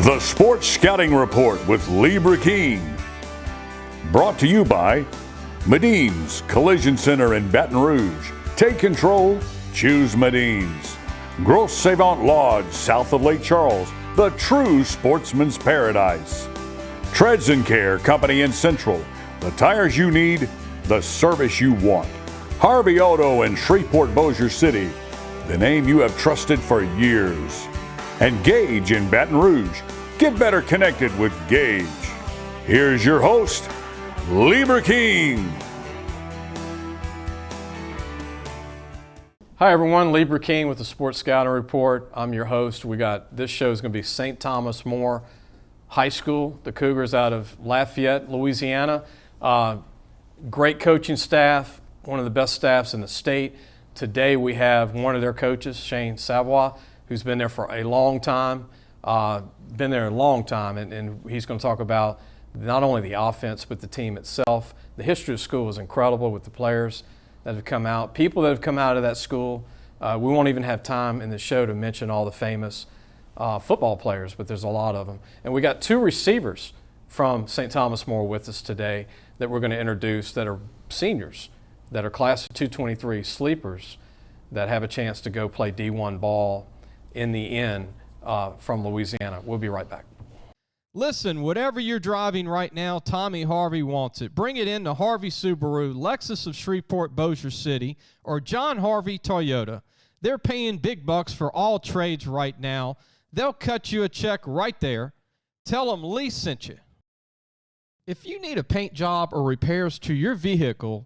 The Sports Scouting Report with Lee Burkeen. Brought to you by Mcneese Collision Center in Baton Rouge. Take control, choose Mcneese. Grosse Savant Lodge, south of Lake Charles, the true sportsman's paradise. Treads and Care Company in Central, the tires you need, the service you want. Harvey Auto in Shreveport, Bossier City, the name you have trusted for years. And Gage in Baton Rouge. Get better connected with Gage. Here's your host, Lee Burkeen. Hi everyone, Lee Burkeen with the Sports Scouting Report. I'm your host. This show is going to be St. Thomas More High School, the Cougars out of Lafayette, Louisiana. Great coaching staff, one of the best staffs in the state. Today we have one of their coaches, Shane Savoie, who's been there for a long time, and he's going to talk about not only the offense but the team itself. The history of the school is incredible with the players that have come out, people that have come out of that school. We won't even have time in the show to mention all the famous football players, but there's a lot of them. And we got two receivers from St. Thomas More with us today that we're going to introduce that are seniors, that are class of 223 sleepers that have a chance to go play D1 ball in the end from Louisiana. We'll be right back. Listen, whatever you're driving right now, Tommy Harvey wants it. Bring it in to Harvey Subaru, Lexus of Shreveport, Bossier City, or John Harvey Toyota. They're paying big bucks for all trades right now. They'll cut you a check right there. Tell them Lee sent you. If you need a paint job or repairs to your vehicle,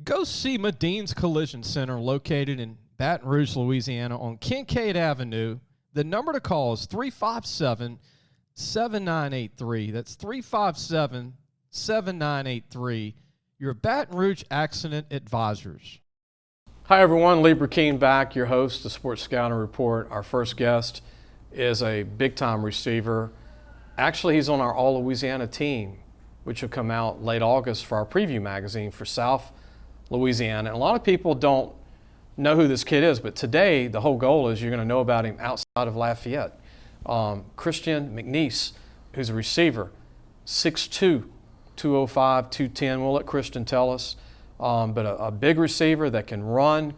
go see Mcneese Collision Center located in Baton Rouge, Louisiana on Kincaid Avenue. The number to call is 357-7983. That's 357-7983. Your Baton Rouge Accident Advisors. Hi everyone, Lee Burkeen back, your host, the Sports Scouting Report. Our first guest is a big-time receiver. Actually, he's on our All-Louisiana team, which will come out late August for our preview magazine for South Louisiana. And a lot of people don't know who this kid is, but today the whole goal is you're going to know about him outside of Lafayette. Christian McNeese, who's a receiver, 6'2", 205, 210. We'll let Christian tell us. But a big receiver that can run,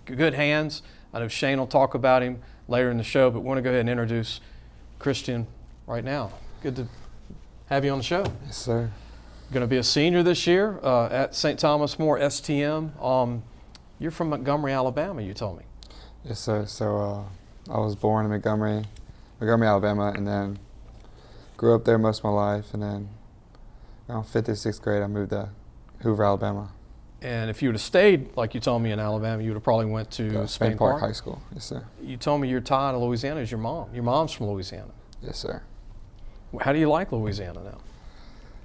good hands. I know Shane will talk about him later in the show, but we want to go ahead and introduce Christian right now. Good to have you on the show. Yes, sir. Going to be a senior this year at St. Thomas More STM. You're from Montgomery, Alabama, you told me. Yes, sir. So I was born in Montgomery, Alabama, and then grew up there most of my life. And then around 5th or 6th grade, I moved to Hoover, Alabama. And if you would have stayed, like you told me, in Alabama, you would have probably went to Spain Park High School. Yes, sir. You told me your tie to Louisiana is your mom. Your mom's from Louisiana. Yes, sir. How do you like Louisiana now?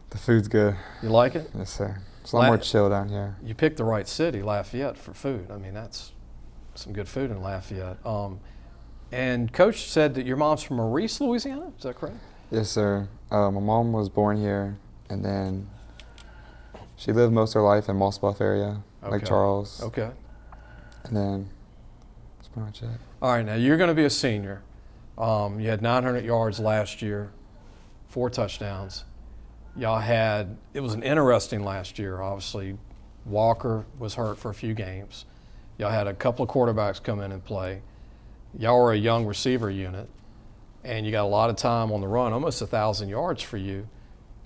The food's good. You like it? Yes, sir. It's a lot more chill down here. You picked the right city, Lafayette, for food. I mean, that's some good food in Lafayette. And Coach said that your mom's from Maurice, Louisiana. Is that correct? Yes, sir. My mom was born here, and then she lived most of her life in Moss Bluff area, Lake Charles. Okay. And then that's pretty much it. All right, now you're going to be a senior. You had 900 yards last year, 4 touchdowns. It was an interesting last year, obviously. Walker was hurt for a few games. Y'all had a couple of quarterbacks come in and play. Y'all were a young receiver unit, and you got a lot of time on the run, almost 1,000 yards for you.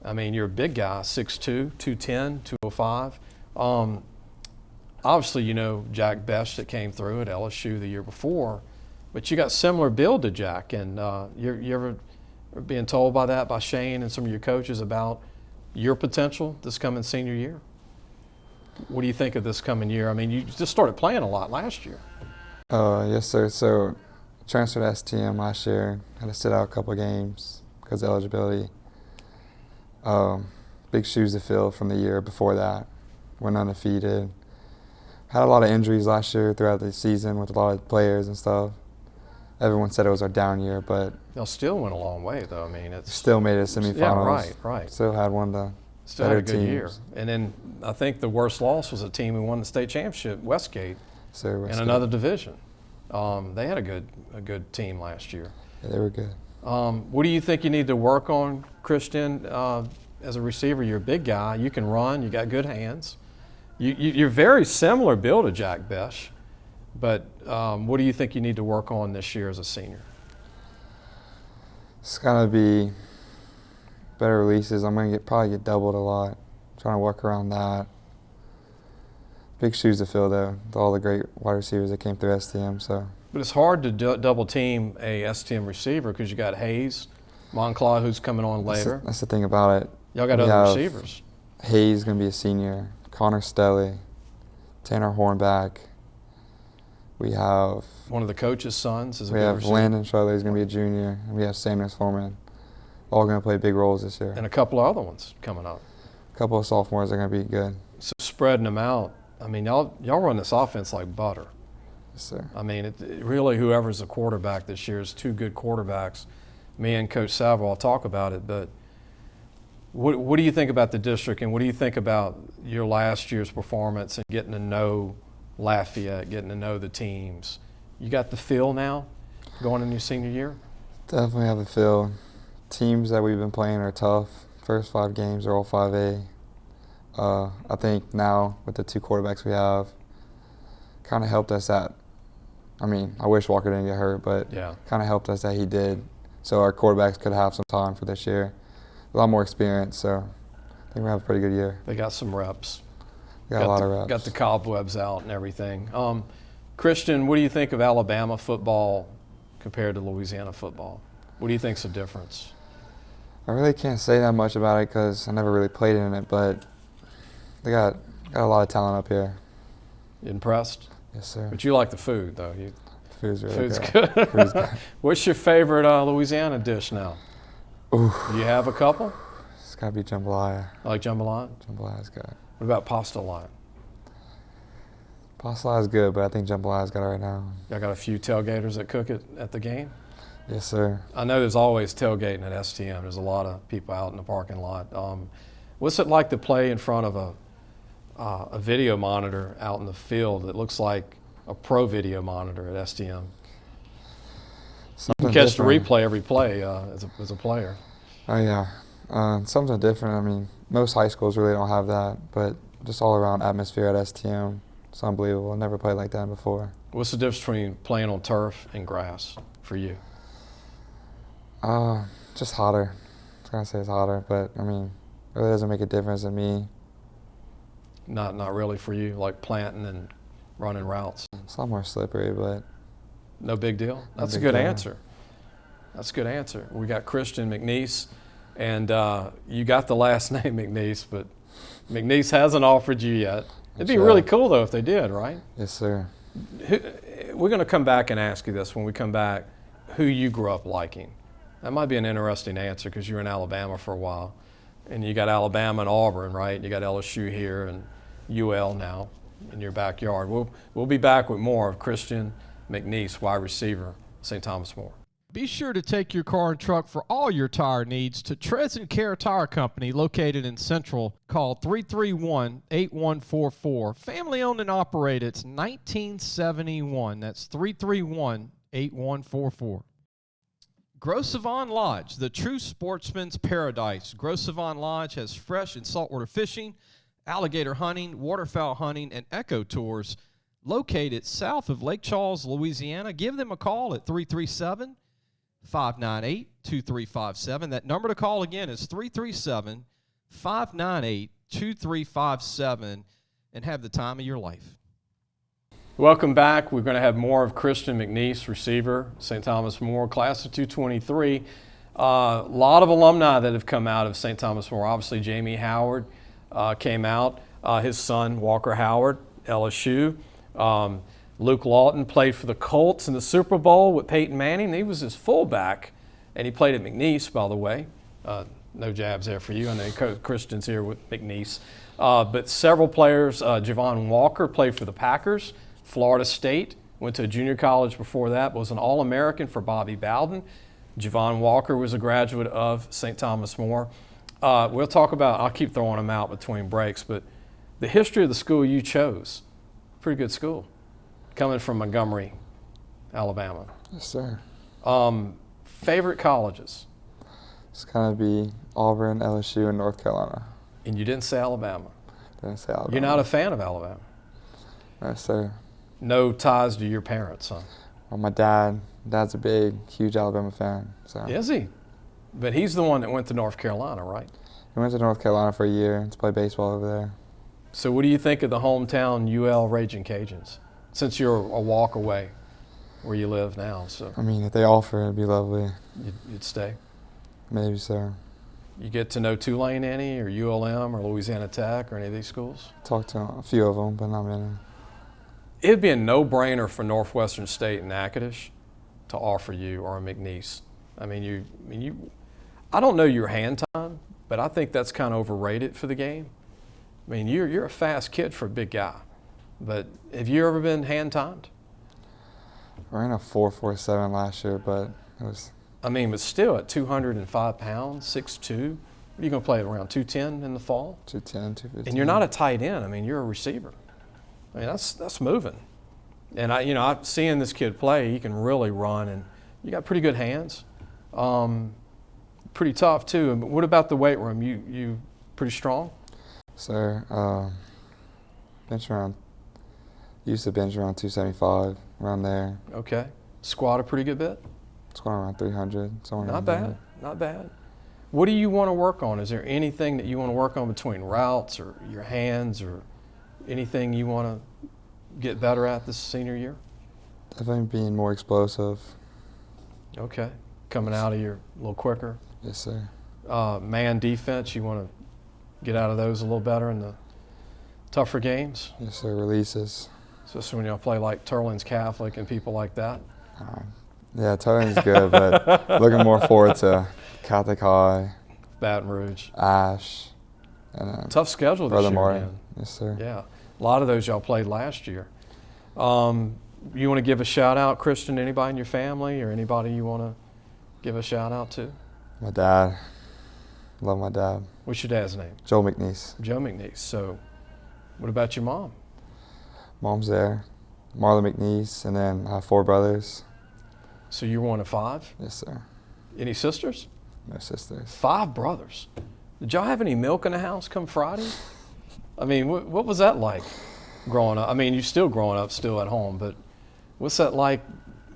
I mean, you're a big guy, 6'2", 210, 205. Obviously, you know Jack Best that came through at LSU the year before, but you got similar build to Jack, and you ever being told by Shane and some of your coaches about your potential this coming senior year? What do you think of this coming year? I mean, you just started playing a lot last year. Yes, sir. So transferred to STM last year. Had to sit out a couple of games because of eligibility. Big shoes to fill from the year before that. Went undefeated. Had a lot of injuries last year throughout the season with a lot of players and stuff. Everyone said it was our down year, but They'll still went a long way, though. I mean, it's still made it semifinals. Yeah, right. Still had one of the still better had a good teams. year. And then I think the worst loss was a team who won the state championship, Westgate, in another division. They had a good team last year. Yeah, they were good. What do you think you need to work on, Christian? As a receiver, you're a big guy. You can run. You got good hands. You're very similar build to Jack Besh. But what do you think you need to work on this year as a senior? It's gonna be better releases. I'm gonna probably get doubled a lot. Trying to work around that. Big shoes to fill though, with all the great wide receivers that came through STM. So. But it's hard to double team a STM receiver because you got Hayes, Monclot, who's coming on later. That's the thing about it. Y'all got other receivers. Hayes going to be a senior. Connor Stelly, Tanner Hornback. We have one of the coach's sons is a We good have receiver. Landon Charlie is going to be a junior. And we have Sanders Foreman. All going to play big roles this year. And a couple of other ones coming up. A couple of sophomores are going to be good. So spreading them out. I mean, y'all run this offense like butter. Yes, sir. I mean, really, whoever's the quarterback this year is two good quarterbacks. Me and Coach Savoie will talk about it, but what do you think about the district, and what do you think about your last year's performance and getting to know Lafayette, getting to know the teams? You got the feel now going into your senior year? Definitely have a feel. Teams that we've been playing are tough. First 5 games are all 5A. I think now with the 2 quarterbacks we have, kind of helped us that. I mean, I wish Walker didn't get hurt, but kind of helped us that he did. So our quarterbacks could have some time for this year. A lot more experience, so I think we have a pretty good year. They got some reps. Got a lot of reps. Got the cobwebs out and everything. Christian, what do you think of Alabama football compared to Louisiana football? What do you think's the difference? I really can't say that much about it because I never really played in it, but they got a lot of talent up here. You impressed? Yes, sir. But you like the food, though. Food's really Food's good. Food's good. What's your favorite Louisiana dish now? Ooh. Do you have a couple? It's got to be jambalaya. I like jambalaya? Jambalaya's good. What about pasta line? Pasta is good, but I think jambalaya's got it right now. Y'all got a few tailgaters that cook it at the game? Yes, sir. I know there's always tailgating at STM. There's a lot of people out in the parking lot. What's it like to play in front of a video monitor out in the field that looks like a pro video monitor at STM? You can catch the replay every play as a player. Oh, yeah. Something different. I mean, most high schools really don't have that, but just all around atmosphere at STM, it's unbelievable. I've never played like that before. What's the difference between playing on turf and grass for you? Just hotter. I was going to say it's hotter, but, I mean, it really doesn't make a difference to me. Not really for you, like planting and running routes? It's a lot more slippery, but... No big deal? That's a good answer. That's a good answer. We got Christian McNeese, and you got the last name McNeese, but McNeese hasn't offered you yet. It'd be really cool, though, if they did, right? Yes, sir. We're going to come back and ask you this when we come back, who you grew up liking. That might be an interesting answer because you were in Alabama for a while. And you got Alabama and Auburn, right? You got LSU here and UL now in your backyard. We'll be back with more of Christian McNeese, wide receiver, St. Thomas More. Be sure to take your car and truck for all your tire needs to Trez & Care Tire Company located in Central. Call 331-8144. Family owned and operated. It's 1971. That's 331-8144. Gros Savon Lodge, the true sportsman's paradise. Gros Savon Lodge has fresh and saltwater fishing, alligator hunting, waterfowl hunting, and eco tours located south of Lake Charles, Louisiana. Give them a call at 337-598-2357. That number to call again is 337-598-2357, and have the time of your life. Welcome back. We're going to have more of Christian McNeese, receiver, St. Thomas More, class of 223. A lot of alumni that have come out of St. Thomas More. Obviously, Jamie Howard came out. His son, Walker Howard, LSU. Luke Lawton played for the Colts in the Super Bowl with Peyton Manning. He was his fullback, and he played at McNeese, by the way. No jabs there for you. I know Christian's here with McNeese. But several players, Javon Walker played for the Packers. Florida State, went to a junior college before that, was an All-American for Bobby Bowden. Javon Walker was a graduate of St. Thomas More. We'll talk about, I'll keep throwing them out between breaks, but the history of the school you chose, pretty good school, coming from Montgomery, Alabama. Yes, sir. Favorite colleges? It's going to be Auburn, LSU, and North Carolina. And you didn't say Alabama. Didn't say Alabama. You're not a fan of Alabama? No, sir. No ties to your parents, huh? Well, my dad's a big, huge Alabama fan. So. Is he? But he's the one that went to North Carolina, right? He went to North Carolina for a year to play baseball over there. So what do you think of the hometown UL Raging Cajuns, since you're a walk away where you live now? So I mean, if they offer, it'd be lovely. you'd stay? Maybe so. You get to know Tulane any, or ULM, or Louisiana Tech, or any of these schools? Talked to a few of them, but not many. It'd be a no-brainer for Northwestern State and Natchitoches to offer you, or a McNeese. I mean, I don't know your hand time, but I think that's kind of overrated for the game. I mean, you're a fast kid for a big guy, but have you ever been hand timed? I ran a 4.47 last year, but it was. I mean, but still at 205 pounds, 6'2", what are you going to play around 210 in the fall? 210, 215. And you're not a tight end. I mean, you're a receiver. I mean, that's moving. And I've seen this kid play. He can really run, and you got pretty good hands. Pretty tough too. And what about the weight room? You pretty strong? Sir, used to bench around 275, around there. Okay. Squat a pretty good bit? Squat around 300, somewhere Not around bad, there. not bad. What do you want to work on? Is there anything that you want to work on between routes or your hands, or anything you want to get better at this senior year? Definitely being more explosive. Okay. Coming out of your a little quicker. Yes, sir. Man defense, you want to get out of those a little better in the tougher games? Yes, sir. Releases. Especially when you play like Turlin's Catholic and people like that. Yeah, Tottenham's good, but looking more forward to Catholic High, Baton Rouge. Ash, and Tough schedule this Brother year, Martin. man. Yes, sir. Yeah. A lot of those y'all played last year. You want to give a shout out, Christian, to anybody in your family, or anybody you want to give a shout out to? My dad. Love my dad. What's your dad's name? Joel McNeese. Joe McNeese. So what about your mom? Mom's there. Marla McNeese, and then I have 4 brothers. So you're one of 5? Yes, sir. Any sisters? No sisters. 5 brothers. Did y'all have any milk in the house come Friday? I mean, what was that like growing up? I mean, you're still growing up, still at home, but what's that like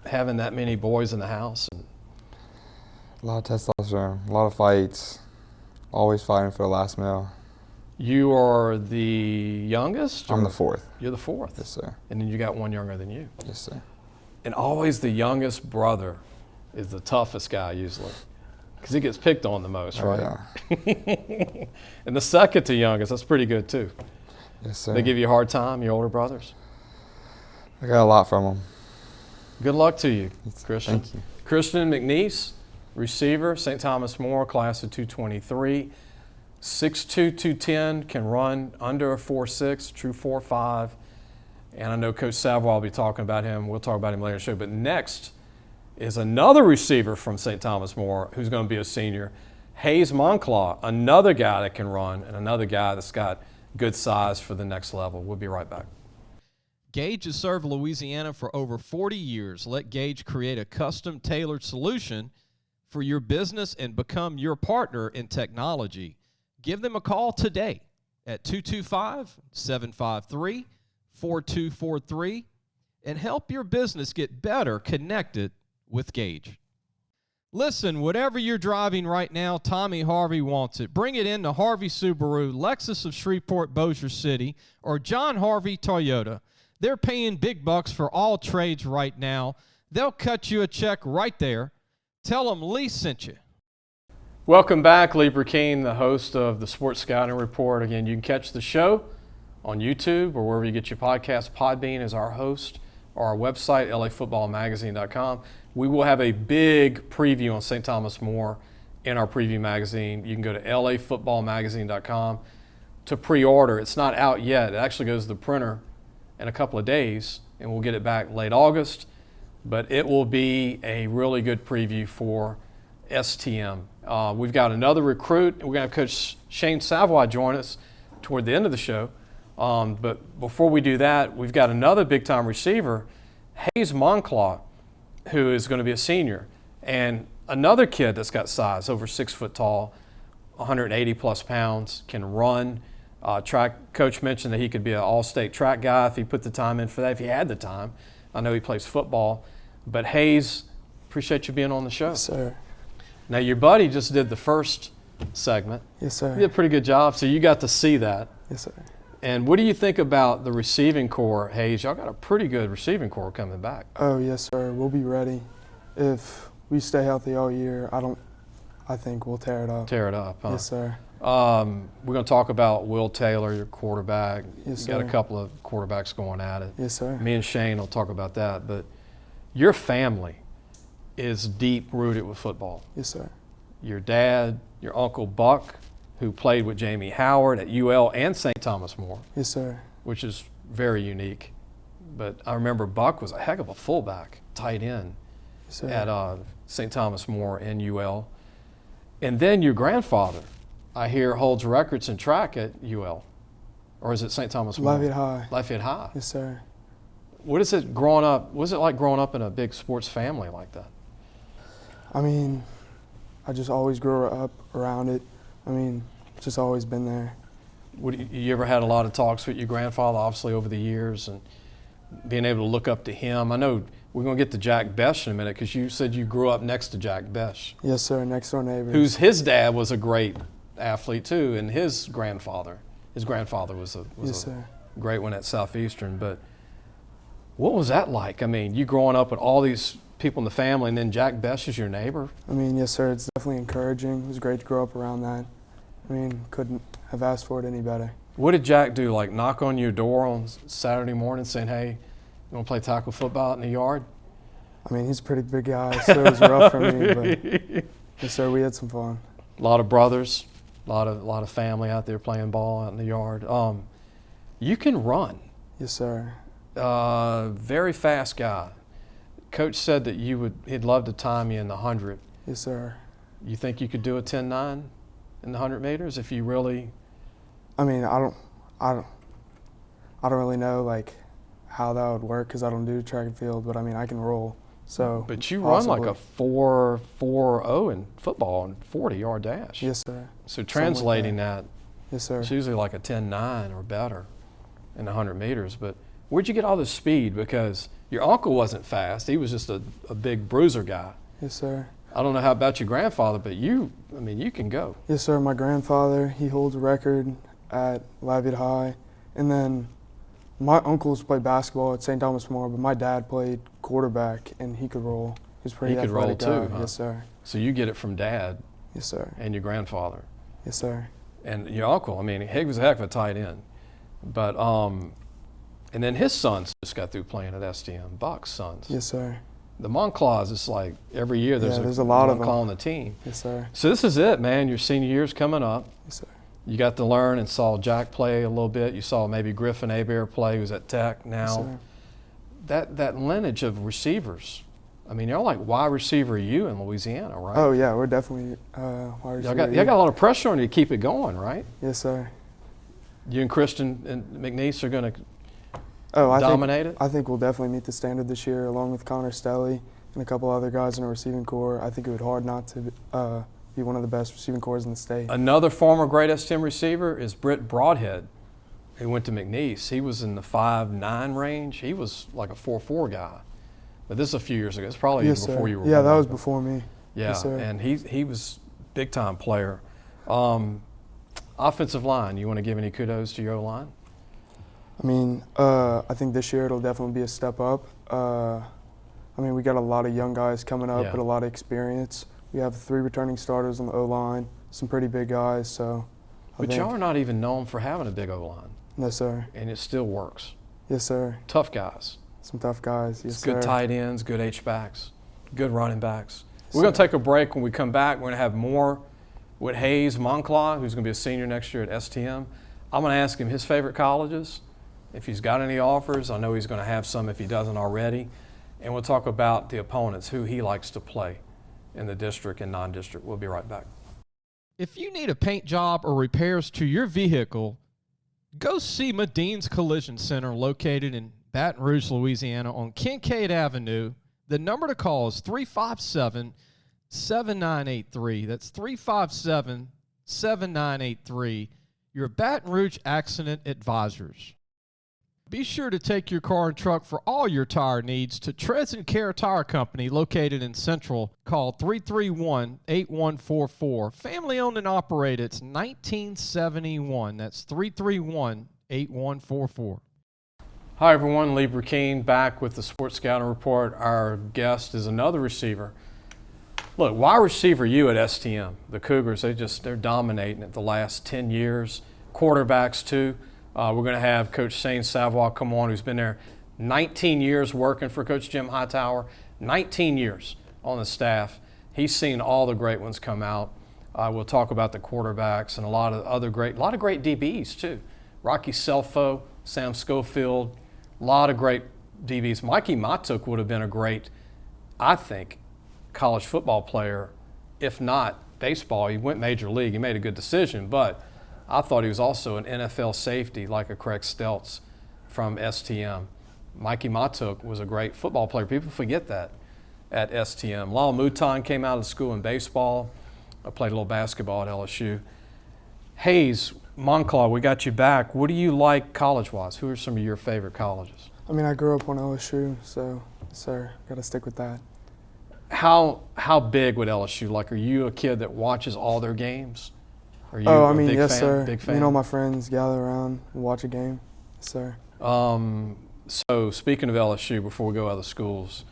having that many boys in the house? A lot of testosterone, a lot of fights, always fighting for the last meal. You are the youngest? I'm or- the 4th. You're the 4th? Yes, sir. And then you got one younger than you. Yes, sir. And always the youngest brother is the toughest guy usually, because he gets picked on the most, right? Oh, yeah. And the second to youngest, that's pretty good too. Yes, sir. They give you a hard time, your older brothers? I got a lot from them. Good luck to you, Christian. Thank you. Christian McNeese, receiver, St. Thomas More, class of 223. 6'2", 210, can run under a 4'6", true 4'5". And I know Coach Savoie will be talking about him. We'll talk about him later in the show. But next is another receiver from St. Thomas More who's going to be a senior, Hayes Moncla, another guy that can run and another guy that's got good size for the next level. We'll be right back. Gage has served Louisiana for over 40 years. Let Gage create a custom-tailored solution for your business and become your partner in technology. Give them a call today at 225-753-4243 and help your business get better connected with Gage. Listen, whatever you're driving right now, Tommy Harvey wants it. Bring it in to Harvey Subaru, Lexus of Shreveport, Bossier City, or John Harvey Toyota. They're paying big bucks for all trades right now. They'll cut you a check right there. Tell them Lee sent you. Welcome back, Lee Burkeen, the host of the Sports Scouting Report. Again, you can catch the show on YouTube or wherever you get your podcast. Podbean is our host, or our website, lafootballmagazine.com. We will have a big preview on St. Thomas More in our preview magazine. You can go to lafootballmagazine.com to pre-order. It's not out yet. It actually goes to the printer in a couple of days, and we'll get it back late August. But it will be a really good preview for STM. We've got another recruit. We're going to have Coach Shane Savoie join us toward the end of the show. But before we do that, we've got another big-time receiver, Hayes Monclot, who is going to be a senior. And Another kid that's got size, over 6 foot tall, 180 plus pounds, can run. Track coach mentioned that he could be an all-state track guy if he put the time in for that, if he had the time. I know he plays football. But Hayes, appreciate you being on the show. Yes, sir. Now, your buddy just did the first segment. Yes, sir. He did a pretty good job, so you got to see that. Yes, sir. And what do you think about the receiving core, Hayes? Y'all got a pretty good receiving core coming back. Oh, yes, sir. We'll be ready. If we stay healthy all year, I think we'll tear it up. Tear it up, huh? Yes, sir. We're going to talk about Will Taylor, your quarterback. Yes, You got sir. a couple of quarterbacks going at it. Yes, sir. Me and Shane will talk about that. But your family is deep-rooted with football. Yes, sir. Your dad, your Uncle Buck, who played with Jamie Howard at UL and St. Thomas More, Yes, sir. which is very unique. But I remember Buck was a heck of a fullback, tight end Yes, sir. at St. Thomas More and UL. And then your grandfather, I hear, holds records in track at UL. Or is it St. Thomas More? Lafayette High. Lafayette High. Yes, sir. What is it growing up? What is it like growing up in a big sports family like that? I mean, I just always grew up around it. I mean, just always been there. You ever had a lot of talks with your grandfather, obviously, over the years, and being able to look up to him? I know we're going to get to Jack Besh in a minute because you said you grew up next to Jack Besh, Yes, sir. Next door neighbors. his dad was a great athlete too, and his grandfather was Yes, a sir. great one at Southeastern. But what was that like? I mean, you growing up with all these people in the family, and then Jack Besh is your neighbor. I mean, yes, sir. It's definitely encouraging. It was great to grow up around that. I mean, couldn't have asked for it any better. What did Jack do? Like knock on your door on Saturday morning saying, "Hey, you want to play tackle football out in the yard?" I mean, he's a pretty big guy, so it was rough for me. But yes, sir, we had some fun. A lot of brothers, a lot of family out there playing ball out in the yard. You can run. Yes, sir. Very fast guy. Coach said that he'd love to time you in the 100. Yes, sir. You think you could do a 10.9 in the 100 meters if you really? I mean, I don't really know like how that would work because I don't do track and field. But I mean, I can roll. So. But you possibly. run like a 4.40 in football and 40-yard dash. Yes, sir. So translating that, Yes, sir. it's usually like a 10.9 or better in the 100 meters. But where'd you get all this speed? Because your uncle wasn't fast. He was just a big bruiser guy. Yes, sir. I don't know how about your grandfather, but you can go. Yes, sir. My grandfather, he holds a record at Lafayette High, and then my uncles played basketball at St. Thomas More, but my dad played quarterback, and he could roll. He was pretty He could roll athletic guy. too, huh? Yes, sir. So you get it from dad Yes, sir. and your grandfather. Yes, sir. And your uncle, I mean, he was a heck of a tight end. But, and then his sons just got through playing at STM, Buck's sons. Yes, sir. The Monclots, it's like every year there's a lot of Moncla them. on the team. Yes, sir. So this is it, man. Your senior year's coming up. Yes, sir. You got to learn and saw Jack play a little bit. You saw maybe Griffin Hebert play, who's at Tech now. Yes, sir. That lineage of receivers. I mean, y'all like wide receiver you in Louisiana, right? Oh, yeah, we're definitely wide Y'all receiver. got a lot of pressure on you to keep it going, right? Yes, sir. You and Christian and McNeese are going to I dominate it? I think we'll definitely meet the standard this year, along with Connor Stelly and a couple other guys in our receiving corps. I think it would hard not to be one of the best receiving corps in the state. Another former great STM receiver is Britt Broadhead, who went to McNeese. He was in the 5'9" range. He was like a 4.4 guy. But this is a few years ago. It's probably Yes, even sir. before you were Yeah, born. that was before me. Yeah, Yes, sir. and he was big-time player. Offensive line, you want to give any kudos to your O-line? I mean, I think this year it'll definitely be a step up. I mean, we got a lot of young guys coming up Yeah. with a lot of experience. We have 3 returning starters on the O-line, some pretty big guys, so I But think, y'all are not even known for having a big O-line, yes, sir. and it still works. Yes, sir. Tough guys. Some tough guys. Yes, It's good sir. tight ends, good H-backs, good running backs. Yes, We're going to sir. take a break. When we come back, we're going to have more with Hayes Moncla, who's going to be a senior next year at STM. I'm going to ask him his favorite colleges, if he's got any offers. I know he's going to have some if he doesn't already. And we'll talk about the opponents, who he likes to play in the district and non-district. We'll be right back. If you need a paint job or repairs to your vehicle, go see Mouton's Collision Center located in Baton Rouge, Louisiana on Kincaid Avenue. The number to call is 7983. That's 357-7983. Your Baton Rouge Accident Advisors. Be sure to take your car and truck for all your tire needs to Treads and Care Tire Company located in Central. Call 331-8144. Family owned and operated. It's 1971. That's 331-8144. Hi everyone, Lee Burkeen back with the Sports Scouting Report. Our guest is another receiver. Look, wide receiver you at STM. The Cougars, they're dominating it the last 10 years. Quarterbacks too. We're going to have Coach Savoie come on, who's been there 19 years working for Coach Jim Hightower. 19 years on the staff. He's seen all the great ones come out. We'll talk about the quarterbacks and a lot of great DBs too. Rocky Selfo, Sam Schofield, a lot of great DBs. Mikey Mouton would have been a great, I think, college football player, if not baseball. He went major league. He made a good decision, but I thought he was also an NFL safety like a Craig Stelz from STM. Mikey Mouton was a great football player. People forget that at STM. Mouton came out of school in baseball. I played a little basketball at LSU. Hayes, Moncla, we got you back. What do you like college-wise? Who are some of your favorite colleges? I mean, I grew up on LSU, so, sir, got to stick with that. How big would LSU? Like, are you a kid that watches all their games? Are you I mean, big yes, fan? sir. Big fan? You know, my friends gather around and watch a game. Yes, sir. So speaking of LSU, before we go to other schools,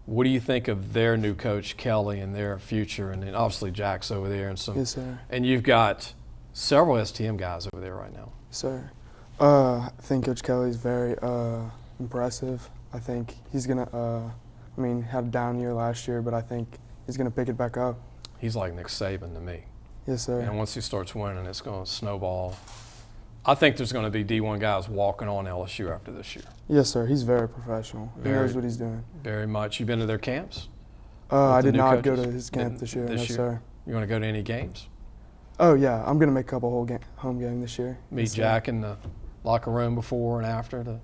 what do you think of their new coach, Kelly, and their future? And then obviously Jack's over there. And some. Yes, sir. And you've got several STM guys over there right now. Yes, sir. I think Coach Kelly's very impressive. I think he's going to had a down year last year, but I think he's going to pick it back up. He's like Nick Saban to me. Yes, sir. And once he starts winning, it's going to snowball. I think there's going to be D1 guys walking on LSU after this year. Yes, sir. He's very professional. He knows what he's doing. Very much. You been to their camps? I did not go to his camp this year. This year? Sir. You want to go to any games? Oh, yeah. I'm going to make a couple home game this year. Meet Jack in the locker room before and after some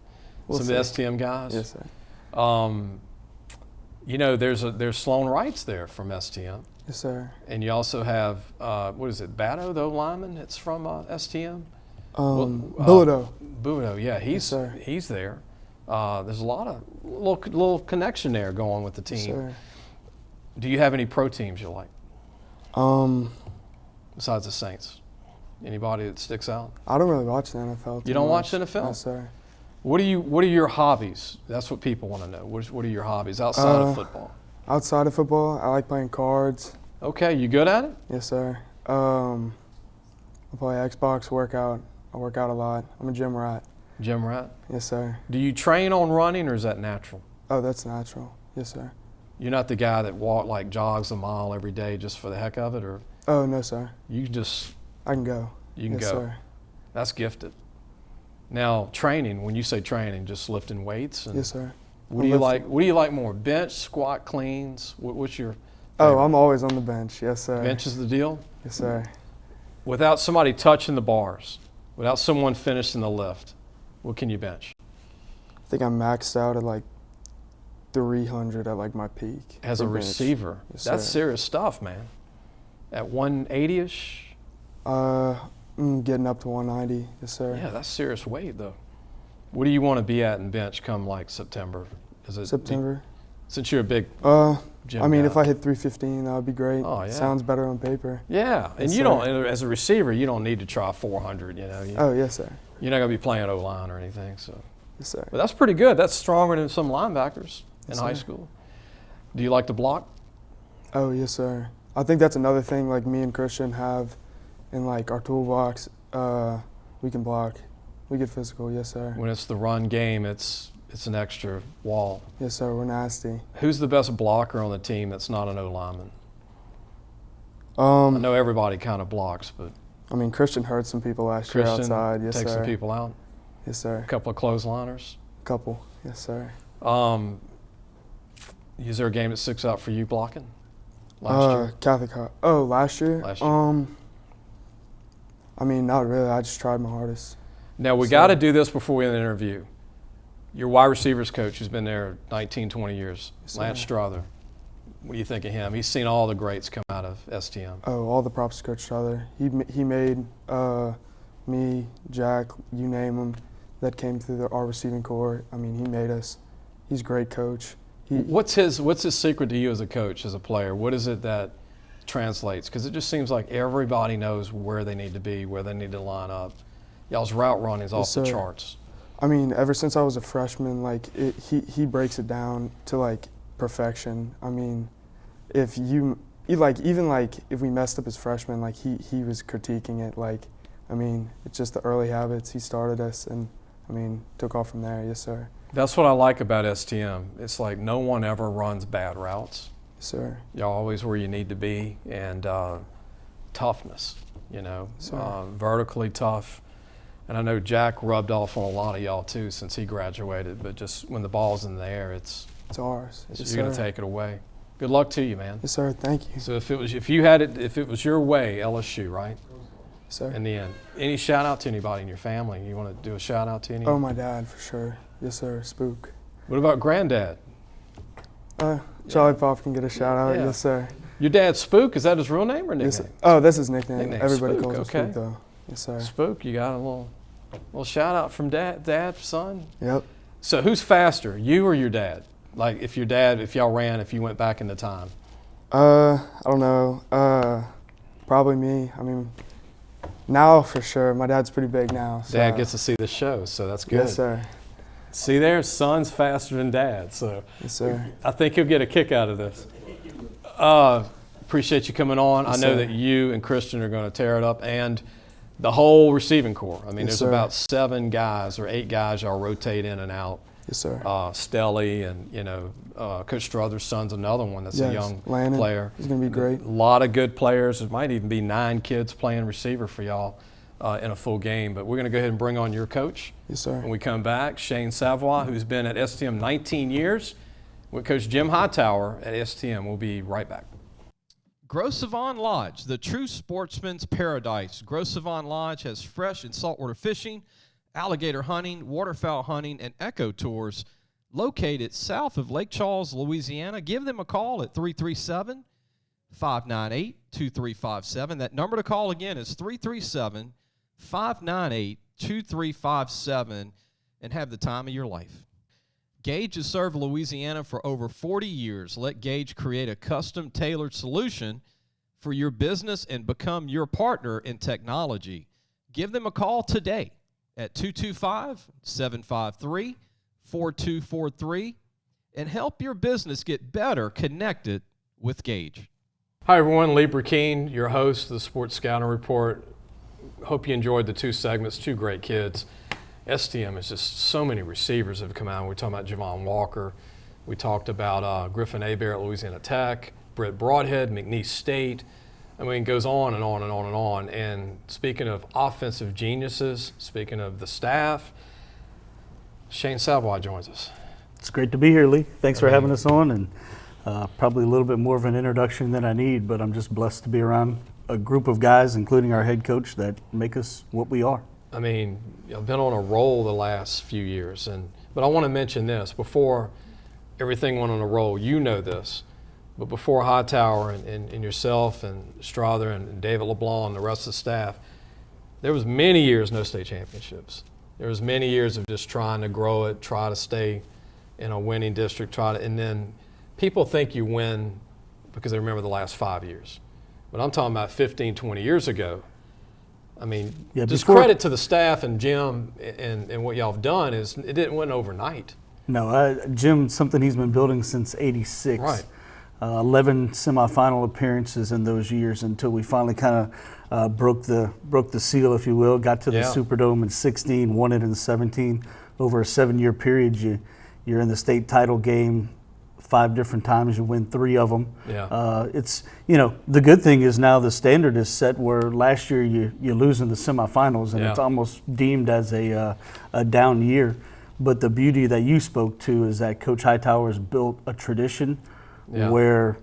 of the STM guys? Yes, sir. You know, there's Sloan Wrights there from STM. Yes, sir. And you also have, what is it, Batto, the lineman? It's from STM? Bilodeau, yeah, he's there. There's a lot of little connection there going with the team. Yes, sir. Do you have any pro teams you like? Besides the Saints? Anybody that sticks out? I don't really watch the NFL. You don't watch the NFL? No, sir. What are your hobbies? That's what people want to know. What are your hobbies outside of football? Outside of football, I like playing cards. Okay, you good at it? Yes, sir. I play Xbox, workout. I work out a lot. I'm a gym rat. Gym rat? Yes, sir. Do you train on running or is that natural? Oh, that's natural. Yes, sir. You're not the guy that jogs a mile every day just for the heck of it, or? Oh, no, sir. You just. I can go. You can yes, go. Sir. That's gifted. Now, training. When you say training, just lifting weights. And yes, sir. What do you like? What do you like more? Bench, squat, cleans? What's your? Oh, I'm always on the bench. Yes, sir. Bench is the deal. Yes, sir. Without somebody touching the bars, without someone finishing the lift, what can you bench? I think I'm maxed out at like 300 at like my peak. As a receiver, yes, that's sir. serious stuff, man. At 180-ish. Getting up to 190. Yes, sir. Yeah, that's serious weight though. What do you want to be at in bench come like September? Is it September? Since you're a big gym I mean, guy. if I hit 315, that would be great. Oh, yeah. Sounds better on paper. Yeah, and yes, you sir. don't, as a receiver, you don't need to try 400, you know. Oh, yes, sir. You're not going to be playing O-line or anything, so. Yes, sir. But that's pretty good. That's stronger than some linebackers in Yes, high sir. school. Do you like to block? Oh, yes, sir. I think that's another thing like me and Christian have in like our toolbox. We can block. We get physical, yes, sir. When it's the run game, it's an extra wall. Yes, sir. We're nasty. Who's the best blocker on the team that's not an O-lineman? I know everybody kind of blocks, but I mean, Christian hurt some people last year Christian outside. Yes, takes sir. some people out. Yes, sir. A couple of clothesliners. Couple. Yes, sir. Is there a game that sticks out for you blocking last year? Catholic. Last year? Last year. I mean, not really. I just tried my hardest. Now, we got to do this before we end the interview. Your wide receivers coach who's been there 19, 20 years, Yes, Lance sir. Strother. What do you think of him? He's seen all the greats come out of STM. Oh, all the props to Coach Strother. He made me, Jack, you name him, that came through our receiving corps. I mean, he made us. He's a great coach. What's his secret to you as a coach, as a player? What is it that translates? Because it just seems like everybody knows where they need to be, where they need to line up. Y'all's route running is off the charts. I mean, ever since I was a freshman, like he breaks it down to like perfection. I mean, if if we messed up as freshmen, like he was critiquing it. Like, I mean, it's just the early habits. He started us, and I mean, took off from there. Yes, sir. That's what I like about STM. It's like no one ever runs bad routes. Yes, sir. You're always where you need to be, and toughness, you know, vertically tough. And I know Jack rubbed off on a lot of y'all too since he graduated, but just when the ball's in the air, it's ours. You're going to take it away. Good luck to you, man. Yes, sir. Thank you. So if it was your way, LSU, right? Yes, sir. In the end. Any shout out to anybody in your family? You want to do a shout out to anyone? Oh, my dad, for sure. Yes, sir. Spook. What about granddad? Charlie Pop can get a shout out. Yeah. Yes, sir. Your dad's Spook, is that his real name or nickname? Yes, oh, that's his nickname. Everybody Spook, calls him okay. Spook, though. Yes, sir. Spook, you got a little shout out from dad, son? Yep. So who's faster, you or your dad? Like if y'all ran, if you went back into time? I don't know. Probably me. I mean, now for sure. My dad's pretty big now. So. Dad gets to see the show, so that's good. Yes, sir. See there, son's faster than dad, so yes, sir. I think he'll get a kick out of this. Appreciate you coming on. Yes, I know sir. that you and Christian are going to tear it up, and the whole receiving corps. I mean, Yes, there's sir. about 7 guys or 8 guys y'all rotate in and out. Yes, sir. Stelly and, Coach Strother's son's another one that's a young Landon. player. He's going to be great. A lot of good players. There might even be 9 kids playing receiver for y'all in a full game. But we're going to go ahead and bring on your coach. Yes, sir. When we come back, Shane Savoie, who's been at STM 19 years, with Coach Jim Hightower at STM. We'll be right back. Gros Savon Lodge, the true sportsman's paradise. Gros Savon Lodge has fresh and saltwater fishing, alligator hunting, waterfowl hunting, and eco tours located south of Lake Charles, Louisiana. Give them a call at 337-598-2357. That number to call again is 337-598-2357, and have the time of your life. Gage has served Louisiana for over 40 years. Let Gage create a custom-tailored solution for your business and become your partner in technology. Give them a call today at 225-753-4243 and help your business get better connected with Gage. Hi, everyone. Lee Burkeen, your host of the Sports Scouting Report. Hope you enjoyed the 2 segments, 2 great kids. STM is just so many receivers have come out. We're talking about Javon Walker. We talked about Griffin Hebert at Louisiana Tech, Britt Broadhead, McNeese State. I mean, it goes on and on and on and on. And speaking of offensive geniuses, speaking of the staff, Shane Savoie joins us. It's great to be here, Lee. Thanks for having us on, and probably a little bit more of an introduction than I need, but I'm just blessed to be around a group of guys, including our head coach, that make us what we are. I mean, I've been on a roll the last few years, but I want to mention this before everything went on a roll. You know this, but before Hightower and yourself and Strother and David LeBlanc and the rest of the staff, there was many years no state championships. There was many years of just trying to grow it, try to stay in a winning district, and then people think you win because they remember the last 5 years. But I'm talking about 15, 20 years ago. I mean, just credit to the staff and Jim and what y'all have done is it didn't win overnight. No, Jim, something he's been building since '86. Right. 11 semifinal appearances in those years until we finally kind of broke the seal, if you will. Got to the Superdome in '16, won it in '17. Over a 7-year period, you're in the state title game 5 different times, you win 3 of them. Yeah. It's, the good thing is now the standard is set where last year you lose in the semifinals, and it's almost deemed as a down year. But the beauty that you spoke to is that Coach Hightower has built a tradition where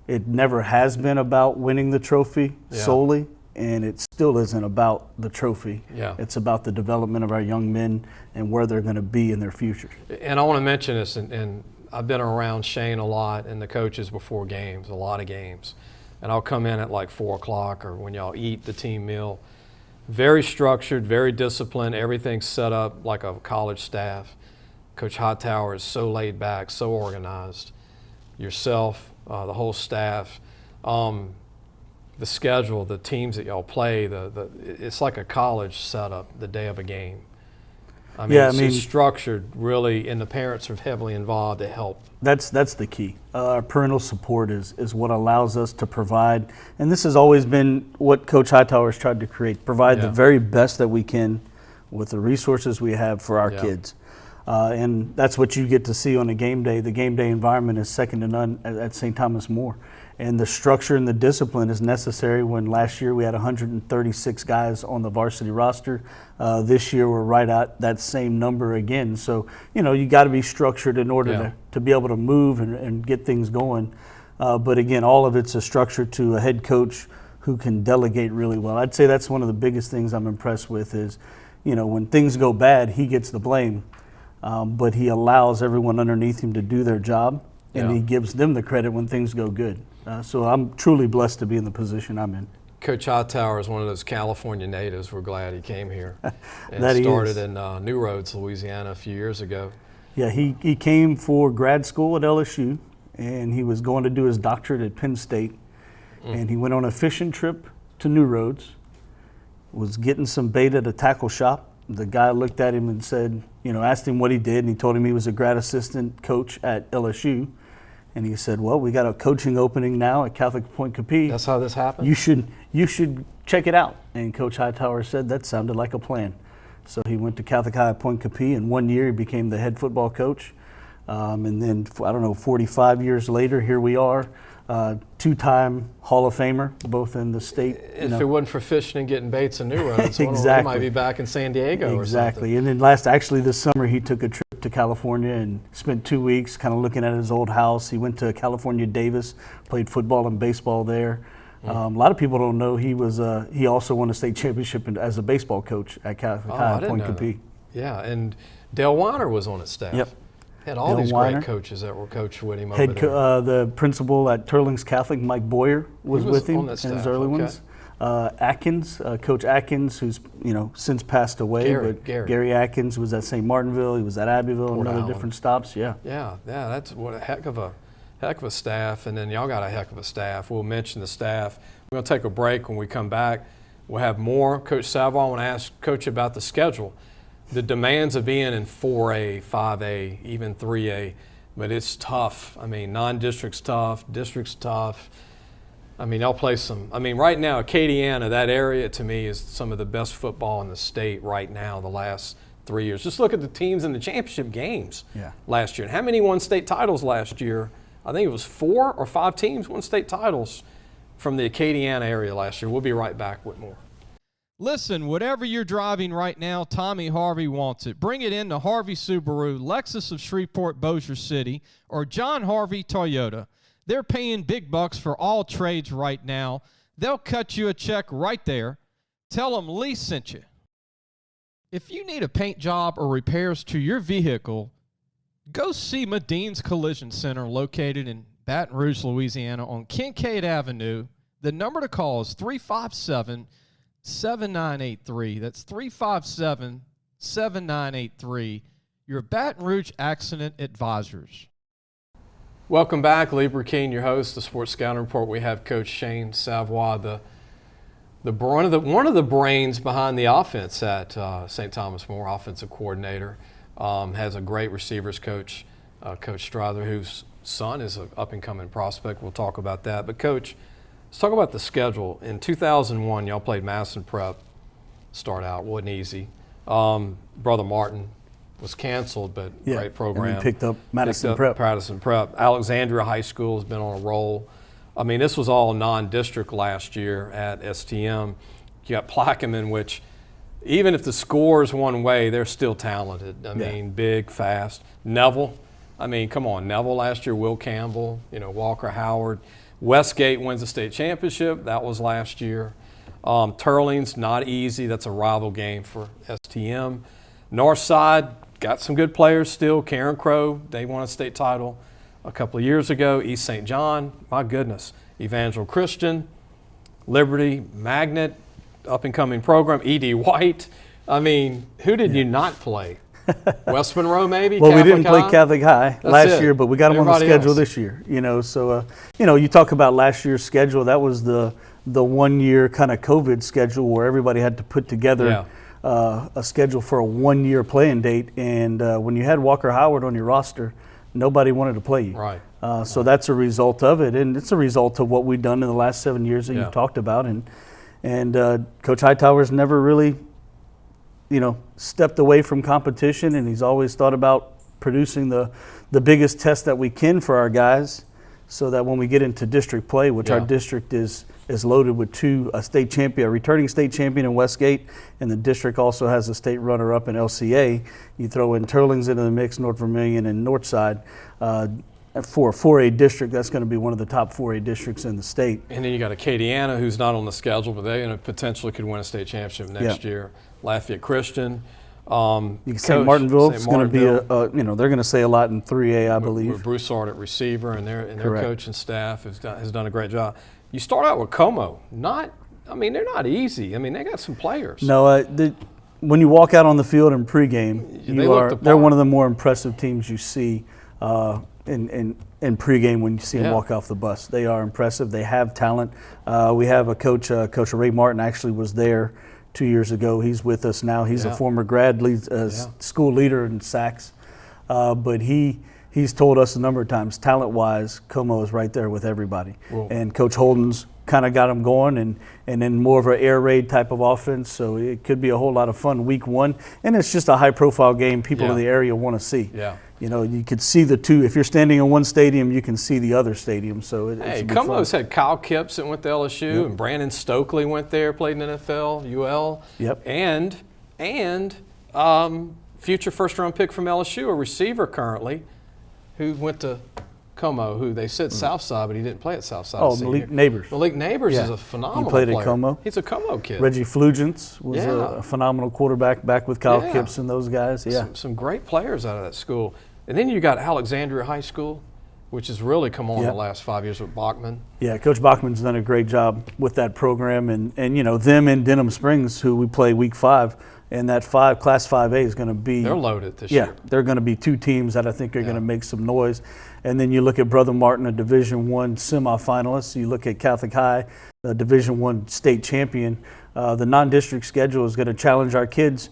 it never has been about winning the trophy solely, and it still isn't about the trophy. Yeah. It's about the development of our young men and where they're going to be in their future. And I want to mention this, and I've been around Shane a lot and the coaches before games, a lot of games. And I'll come in at like 4 o'clock or when y'all eat the team meal. Very structured, very disciplined. Everything's set up like a college staff. Coach Hightower is so laid back, so organized. Yourself, the whole staff, the schedule, the teams that y'all play, it's like a college setup the day of a game. I mean, it's structured really, and the parents are heavily involved to help. That's the key. Our parental support is what allows us to provide, and this has always been what Coach Hightower has tried to create, provide the very best that we can with the resources we have for our kids. And that's what you get to see on a game day. The game day environment is second to none at St. Thomas More. And the structure and the discipline is necessary. When last year we had 136 guys on the varsity roster, this year we're right at that same number again. So, you got to be structured in order to be able to move and get things going. But again, all of it's a structure to a head coach who can delegate really well. I'd say that's one of the biggest things I'm impressed with is, when things go bad, he gets the blame. But he allows everyone underneath him to do their job, and he gives them the credit when things go good. So I'm truly blessed to be in the position I'm in. Coach Hightower is one of those California natives. We're glad he came here and That started in New Roads, Louisiana a few years ago. Yeah, he came for grad school at LSU, and he was going to do his doctorate at Penn State. And he went on a fishing trip to New Roads, was getting some bait at a tackle shop. The guy looked at him and said, asked him what he did, and he told him he was a grad assistant coach at LSU. And he said, well, we got a coaching opening now at Catholic Point Capee. That's how this happened? You should check it out. And Coach Hightower said that sounded like a plan. So he went to Catholic High Point Capee, and 1 year he became the head football coach. And then, 45 years later, here we are. Two-time Hall of Famer, both in the state. If it wasn't for fishing and getting baits in New Roads, exactly. We might be back in San Diego Exactly. or something. And then this summer, he took a trip to California and spent 2 weeks kind of looking at his old house. He went to California Davis, played football and baseball there. A lot of people don't know he also won a state championship as a baseball coach at Catholic High Point Capee. Yeah, and Dale Weiner was on his staff. Yep. Had all these great coaches that were coached with him over there. The principal at Turlings Catholic, Mike Boyer, was with him in his early ones. Atkins, Coach Atkins, who's since passed away. Gary Atkins was at St. Martinville. He was at Abbeville and other different stops. Yeah. That's what a heck of a staff. And then y'all got a heck of a staff. We'll mention the staff. We're gonna take a break. When we come back, we'll have more. Coach Savoie, I want to ask Coach about the schedule. The demands of being in 4A, 5A, even 3A, but it's tough. I mean, non-district's tough, district's tough. I mean, they'll play right now, Acadiana, that area to me is some of the best football in the state right now the last 3 years. Just look at the teams in the championship games last year. And how many won state titles last year? I think it was 4 or 5 teams won state titles from the Acadiana area last year. We'll be right back with more. Listen, whatever you're driving right now, Tommy Harvey wants it. Bring it in to Harvey Subaru, Lexus of Shreveport, Bossier City, or John Harvey Toyota. They're paying big bucks for all trades right now. They'll cut you a check right there. Tell them Lee sent you. If you need a paint job or repairs to your vehicle, go see Mcneese Collision Center located in Baton Rouge, Louisiana on Kincaid Avenue. The number to call is 357-7983. That's 357-7983. Your Baton Rouge Accident Advisors. Welcome back. Lee Burkeen, your host, the Sports Scouting Report. We have Coach Shane Savoie, one of the brains behind the offense at St. Thomas More, offensive coordinator. Has a great receivers coach, Coach Strother, whose son is an up-and-coming prospect. We'll talk about that. But, Coach, let's talk about the schedule. In 2001, y'all played Madison Prep. Start out, wasn't easy. Brother Martin was canceled, but great program. And picked up Madison Prep. Alexandria High School has been on a roll. I mean, this was all non-district last year at STM. You got Plaquemine, which even if the score's one way, they're still talented. I mean, big, fast. Neville, I mean, come on. Neville last year, Will Campbell, Walker Howard. Westgate wins the state championship. That was last year. Turling's not easy. That's a rival game for STM. Northside got some good players still. Karen Crow, they won a state title a couple of years ago. East St. John, my goodness. Evangel Christian, Liberty, Magnet, up-and-coming program, E.D. White. I mean, who did you not play? West Monroe, maybe? Well, Catholic we didn't play High? Catholic High last year, but we got them on the Everybody schedule else. this year. So you talk about last year's schedule. That was the 1 year kind of COVID schedule where everybody had to put together a schedule for a 1 year playing date. And when you had Walker Howard on your roster, nobody wanted to play you. Right. So that's a result of it, and it's a result of what we've done in the last 7 years that you've talked about. And Coach Hightower's never really, stepped away from competition, and he's always thought about producing the biggest test that we can for our guys, so that when we get into district play, which our district is loaded with a returning state champion in Westgate, and the district also has a state runner-up in LCA. You throw in Turlings into the mix, North Vermilion, and Northside. For a 4A district, that's going to be one of the top 4A districts in the state. And then you got Acadiana, who's not on the schedule, but they potentially could win a state championship next year. Lafayette Christian. You can say Martinville is going to be they're going to say a lot in 3A, I believe. With Broussard at receiver, and their coach and staff has done a great job. You start out with Como. They're not easy. I mean, they got some players. No, when you walk out on the field in pregame, they're one of the more impressive teams you see in pregame when you see them walk off the bus. They are impressive. They have talent. We have a coach, Coach Ray Martin actually was there 2 years ago. He's with us now. He's a former grad school leader in Sachs. But he's told us a number of times, talent-wise, Como is right there with everybody. Whoa. And Coach Holden's kind of got them going, and then more of an air raid type of offense. So it could be a whole lot of fun week one. And it's just a high-profile game people in the area want to see. Yeah. You could see the two. If you're standing in one stadium, you can see the other stadium. So Como's had Kyle Kipps that went to LSU, and Brandon Stokely went there, played in the NFL, UL. Yep. And future first-round pick from LSU, a receiver currently, who went to Como, who they said Southside, but he didn't play at Southside. Oh, Malik Neighbors. Malik Neighbors is a phenomenal player. He played at Como. He's a Como kid. Reggie Flugents was a phenomenal quarterback back with Kyle Kipps and those guys. Yeah. Some great players out of that school. And then you got Alexandria High School, which has really come on the last 5 years with Bachman. Yeah, Coach Bachman's done a great job with that program. And them in Denham Springs, who we play week 5, and that Class 5A is going to be – they're loaded this year. Yeah, they're going to be two teams that I think are going to make some noise. And then you look at Brother Martin, a Division I semifinalist. You look at Catholic High, a Division I state champion. The non-district schedule is going to challenge our kids,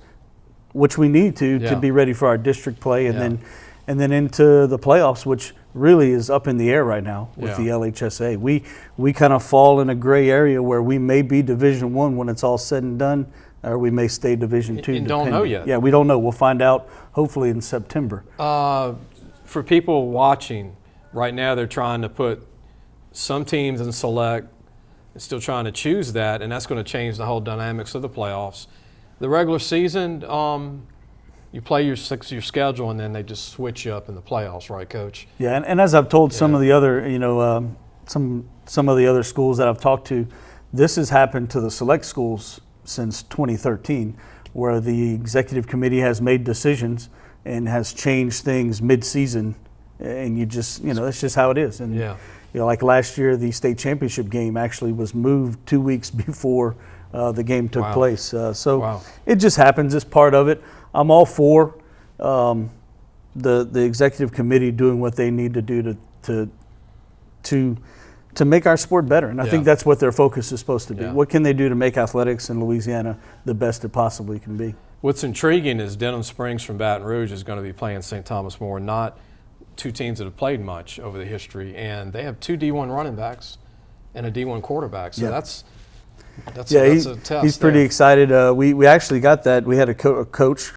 which we need to be ready for our district play. And then into the playoffs, which really is up in the air right now with the LHSA. We kind of fall in a gray area where we may be Division I when it's all said and done, or we may stay Division II. You don't know yet. Yeah, we don't know. We'll find out hopefully in September. For people watching, right now they're trying to put some teams in select and still trying to choose that, and that's going to change the whole dynamics of the playoffs. The regular season, you play your schedule, and then they just switch you up in the playoffs, right, Coach? Yeah, and as I've told some of the other, some of the other schools that I've talked to, this has happened to the select schools since 2013, where the executive committee has made decisions and has changed things mid-season, and you just, that's just how it is. And like last year, the state championship game actually was moved 2 weeks before the game took place. It just happens. It's part of it. I'm all for the executive committee doing what they need to do to make our sport better. And I think that's what their focus is supposed to be. What can they do to make athletics in Louisiana the best it possibly can be? What's intriguing is Denham Springs from Baton Rouge is going to be playing St. Thomas More, not two teams that have played much over the history, and they have two D1 running backs and a D1 quarterback. So that's a test. He's pretty excited. We actually got that. We had a coach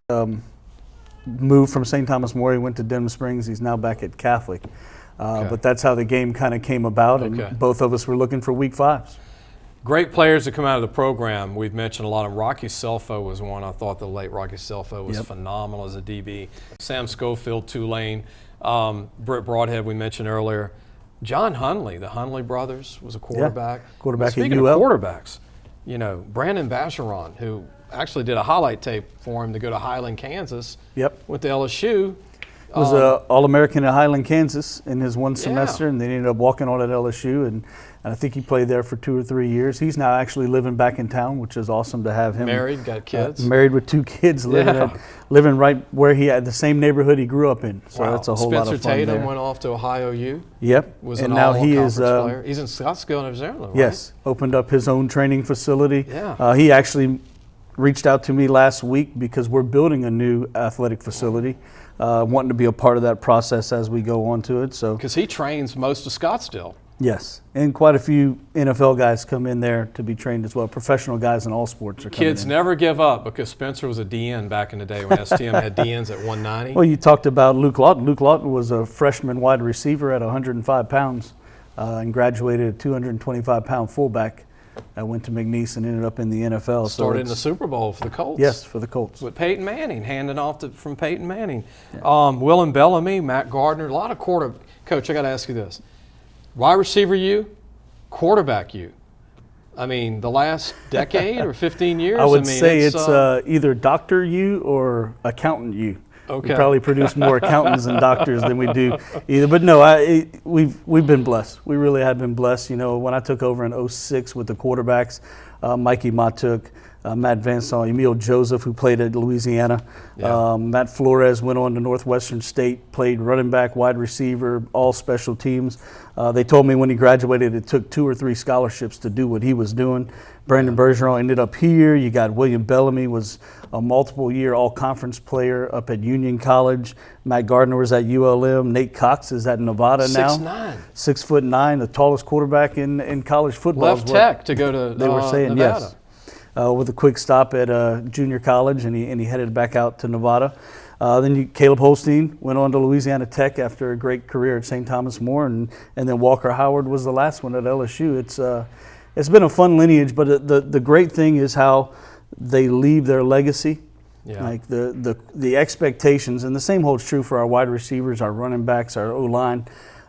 move from St. Thomas More. He went to Denham Springs. He's now back at Catholic. But that's how the game kind of came about, and both of us were looking for week 5s. Great players that come out of the program. We've mentioned a lot of them. Rocky Selfo was one. I thought the late Rocky Selfo was phenomenal as a DB. Sam Schofield, Tulane. Britt Broadhead, we mentioned earlier. John Hunley, the Hunley brothers, was a quarterback. Quarterback Speaking at UL. of quarterbacks, Brandon Bacheron, who actually did a highlight tape for him to go to Highland, Kansas. Yep. Went to LSU. Was a All-American at Highland, Kansas in his one semester, and then he ended up walking on at LSU, and I think he played there for 2 or 3 years. He's now actually living back in town, which is awesome to have him. Married, got kids. Married with 2 kids, living right where he had the same neighborhood he grew up in. So that's a whole lot of fun Spencer Tatum there. went off to Ohio U. Yep. Was and an now he is player. He's in Scottsdale, Arizona, right? Yes, opened up his own training facility. Yeah. He actually reached out to me last week because we're building a new athletic facility. Wanting to be a part of that process as we go on to it. So because he trains most of Scottsdale. Yes, and quite a few NFL guys come in there to be trained as well. Professional guys in all sports are coming Kids in. never give up because Spencer was a DN back in the day when STM had DNs at 190. Well, you talked about Luke Lawton. Luke Lawton was a freshman wide receiver at 105 pounds and graduated a 225-pound fullback. I went to McNeese and ended up in the NFL. Started in the Super Bowl for the Colts. Yes, for the Colts. With Peyton Manning, handing off from Peyton Manning. Yeah. Willem Bellamy, Matt Gardner, a lot of Coach, I got to ask you this. Wide receiver you, quarterback you. I mean, the last decade or 15 years? I would say it's either doctor you or accountant you. Okay. We probably produce more accountants and doctors than we do either. But no, we've been blessed. We really have been blessed. You know, when I took over in 06 with the quarterbacks, Mikey Matuk, Matt Vincent, Emil Joseph, who played at Louisiana. Yeah. Matt Flores went on to Northwestern State, played running back, wide receiver, all special teams. They told me when he graduated it took 2 or 3 scholarships to do what he was doing. Brandon Bergeron ended up here. You got William Bellamy, was a multiple-year all-conference player up at Union College. Matt Gardner was at ULM. Nate Cox is at Nevada now. 6'9". 6'9", the tallest quarterback in college football. Left Tech to go to they were saying Nevada. Yes. With a quick stop at junior college, and he headed back out to Nevada. Then Caleb Holstein went on to Louisiana Tech after a great career at St. Thomas More, and then Walker Howard was the last one at LSU. It's been a fun lineage, but the great thing is how they leave their legacy. Yeah. Like the expectations, and the same holds true for our wide receivers, our running backs, our O-line.